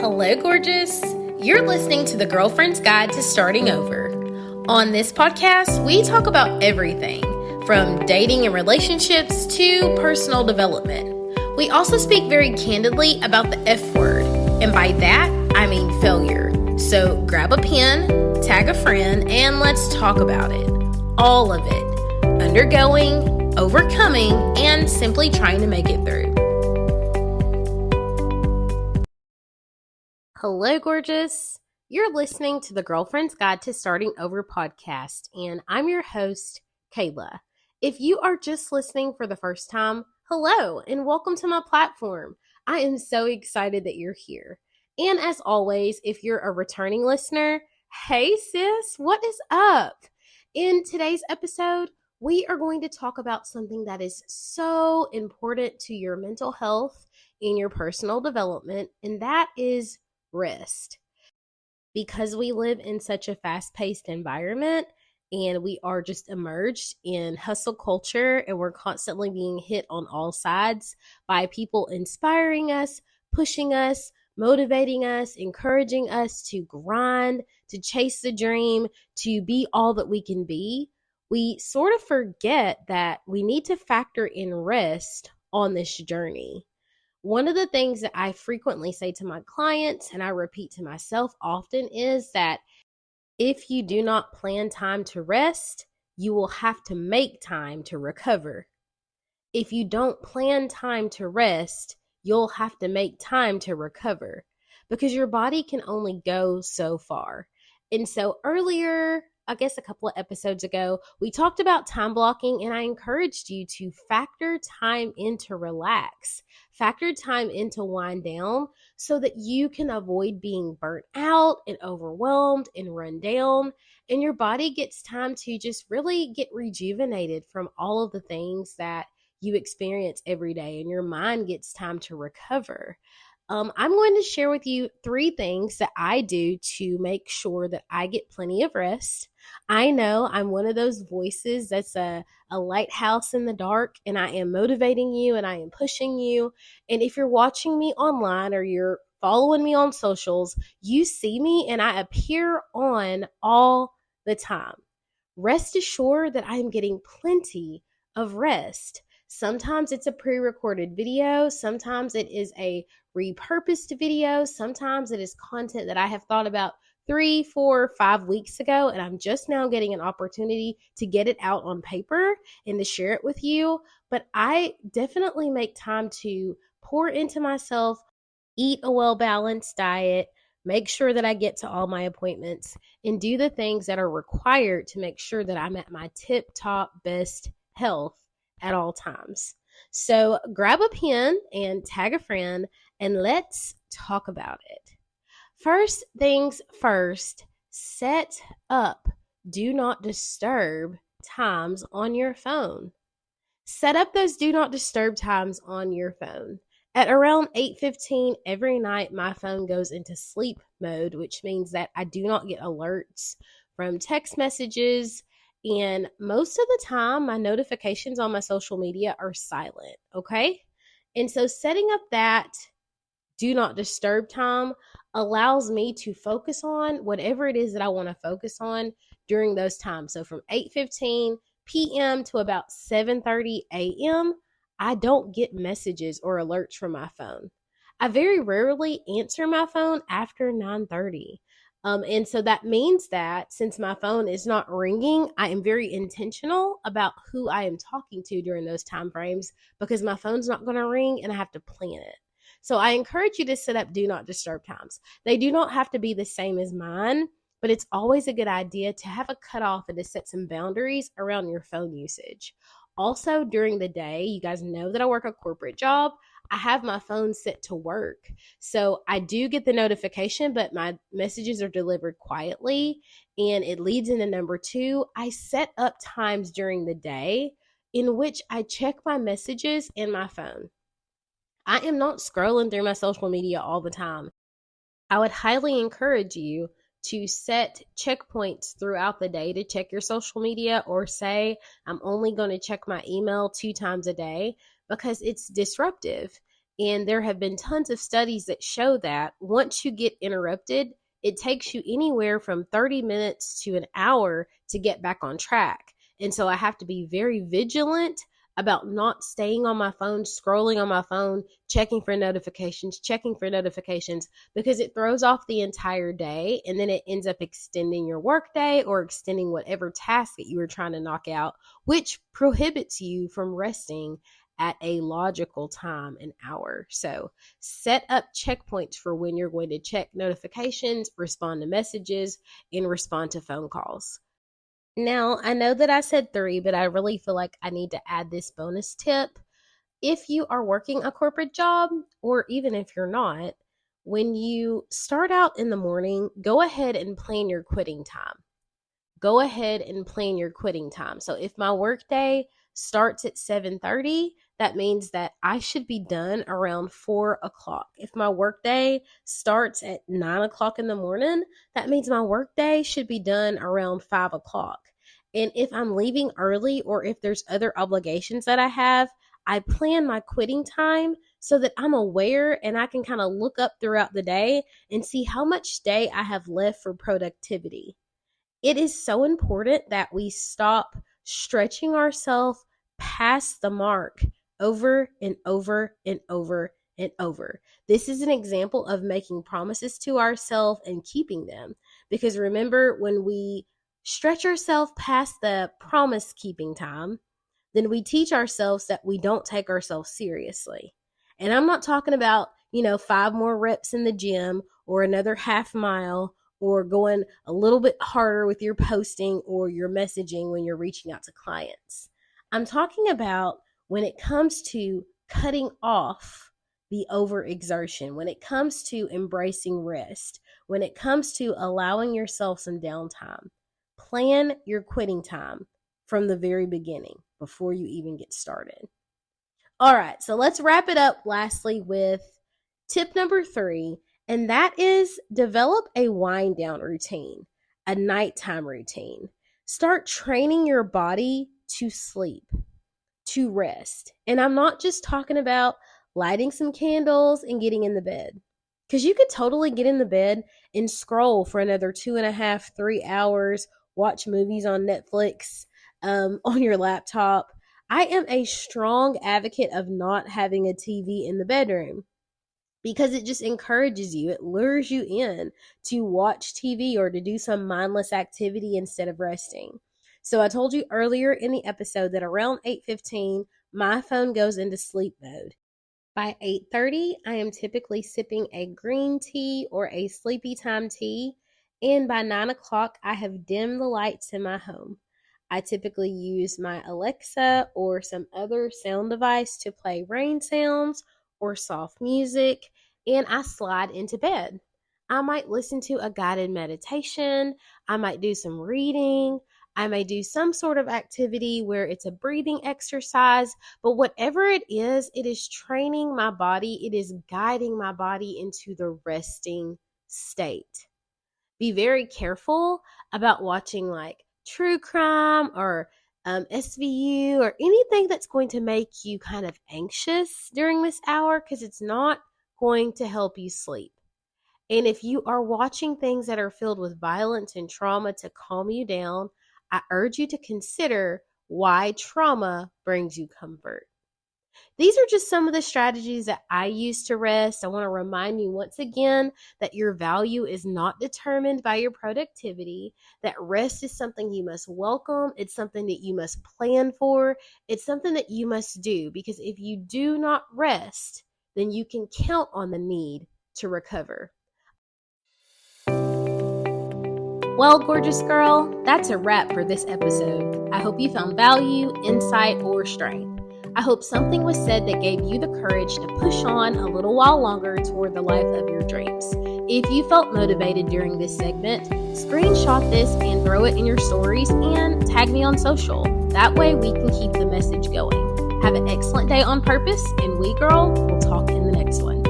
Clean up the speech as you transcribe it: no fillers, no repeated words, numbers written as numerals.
Hello, gorgeous. You're listening to the Girlfriend's Guide to Starting Over. On this podcast, we talk about everything from dating and relationships to personal development. We also speak very candidly about the F word, and by that, I mean failure. So grab a pen, tag a friend, and let's talk about it. All of it. Undergoing, overcoming, and simply trying to make it through. Hello, gorgeous. You're listening to the Girlfriend's Guide to Starting Over podcast, and I'm your host, Kayla. If you are just listening for the first time, hello, and welcome to my platform. I am so excited that you're here. And as always, if you're a returning listener, hey sis, what is up? In today's episode, we are going to talk about something that is so important to your mental health and your personal development, and that is rest. Because we live in such a fast-paced environment and we are just immersed in hustle culture and we're constantly being hit on all sides by people inspiring us, pushing us, motivating us, encouraging us to grind, to chase the dream, to be all that we can be, we sort of forget that we need to factor in rest on this journey. One of the things that I frequently say to my clients, and I repeat to myself often, is that if you do not plan time to rest, you will have to make time to recover. If you don't plan time to rest, you'll have to make time to recover because your body can only go so far. And so earlier, I guess a couple of episodes ago, we talked about time blocking, and I encouraged you to factor time in to relax, factor time in to wind down so that you can avoid being burnt out and overwhelmed and run down, and your body gets time to just really get rejuvenated from all of the things that you experience every day, and your mind gets time to recover. I'm going to share with you 3 things that I do to make sure that I get plenty of rest. I know I'm one of those voices that's a lighthouse in the dark, and I am motivating you and I am pushing you. And if you're watching me online or you're following me on socials, you see me and I appear on all the time. Rest assured that I am getting plenty of rest. Sometimes it's a pre-recorded video. Sometimes it is a repurposed video. Sometimes it is content that I have thought about 3, 4, 5 weeks ago, and I'm just now getting an opportunity to get it out on paper and to share it with you. But I definitely make time to pour into myself, eat a well-balanced diet, make sure that I get to all my appointments, and do the things that are required to make sure that I'm at my tip-top best health at all times. So grab a pen and tag a friend and let's talk about it. First things first, set up do not disturb times on your phone. Set up those do not disturb times on your phone. At around 8:15 every night, my phone goes into sleep mode, which means that I do not get alerts from text messages. And most of the time, my notifications on my social media are silent, okay? And so setting up that do not disturb time allows me to focus on whatever it is that I want to focus on during those times. So from 8:15 p.m. to about 7:30 a.m., I don't get messages or alerts from my phone. I very rarely answer my phone after 9:30. And so that means that since my phone is not ringing, I am very intentional about who I am talking to during those time frames because my phone's not going to ring and I have to plan it. So I encourage you to set up do not disturb times. They do not have to be the same as mine, but it's always a good idea to have a cutoff and to set some boundaries around your phone usage. Also, during the day, you guys know that I work a corporate job. I have my phone set to work. So I do get the notification, but my messages are delivered quietly. And it leads into number 2. I set up times during the day in which I check my messages in my phone. I am not scrolling through my social media all the time. I would highly encourage you to set checkpoints throughout the day to check your social media, or say I'm only going to check my email 2 times a day, because it's disruptive. And there have been tons of studies that show that once you get interrupted, it takes you anywhere from 30 minutes to an hour to get back on track. And so I have to be very vigilant about not staying on my phone, scrolling on my phone, checking for notifications, because it throws off the entire day, and then it ends up extending your workday or extending whatever task that you were trying to knock out, which prohibits you from resting at a logical time and hour. So set up checkpoints for when you're going to check notifications, respond to messages, and respond to phone calls. Now, I know that I said 3, but I really feel like I need to add this bonus tip. If you are working a corporate job, or even if you're not, when you start out in the morning, go ahead and plan your quitting time. So if my workday starts at 7:30, that means that I should be done around 4 o'clock. If my workday starts at 9 o'clock in the morning, that means my workday should be done around 5 o'clock. And if I'm leaving early, or if there's other obligations that I have, I plan my quitting time so that I'm aware and I can kind of look up throughout the day and see how much day I have left for productivity. It is so important that we stop stretching ourselves past the mark over and over and over and over. This is an example of making promises to ourselves and keeping them. Because remember, when we stretch ourselves past the promise keeping time, then we teach ourselves that we don't take ourselves seriously. And I'm not talking about, 5 more reps in the gym, or another half mile, or going a little bit harder with your posting or your messaging when you're reaching out to clients. I'm talking about when it comes to cutting off the overexertion, when it comes to embracing rest, when it comes to allowing yourself some downtime. Plan your quitting time from the very beginning before you even get started. All right, so let's wrap it up lastly with tip number 3, and that is develop a wind down routine, a nighttime routine. Start training your body to sleep, to rest. And I'm not just talking about lighting some candles and getting in the bed, because you could totally get in the bed and scroll for another 2.5, 3 hours, watch movies on Netflix, on your laptop. I am a strong advocate of not having a TV in the bedroom, because it just encourages you. It lures you in to watch TV or to do some mindless activity instead of resting. So I told you earlier in the episode that around 8:15, my phone goes into sleep mode. By 8:30, I am typically sipping a green tea or a sleepy time tea. And by 9 o'clock, I have dimmed the lights in my home. I typically use my Alexa or some other sound device to play rain sounds or soft music, and I slide into bed. I might listen to a guided meditation. I might do some reading. I may do some sort of activity where it's a breathing exercise, but whatever it is training my body. It is guiding my body into the resting state. Be very careful about watching like true crime or SVU or anything that's going to make you kind of anxious during this hour, because it's not going to help you sleep. And if you are watching things that are filled with violence and trauma to calm you down, I urge you to consider why trauma brings you comfort. These are just some of the strategies that I use to rest. I want to remind you once again that your value is not determined by your productivity, that rest is something you must welcome. It's something that you must plan for. It's something that you must do, because if you do not rest, then you can count on the need to recover. Well, gorgeous girl, that's a wrap for this episode. I hope you found value, insight, or strength. I hope something was said that gave you the courage to push on a little while longer toward the life of your dreams. If you felt motivated during this segment, screenshot this and throw it in your stories and tag me on social. That way we can keep the message going. Have an excellent day on purpose, and we, girl, will talk in the next one.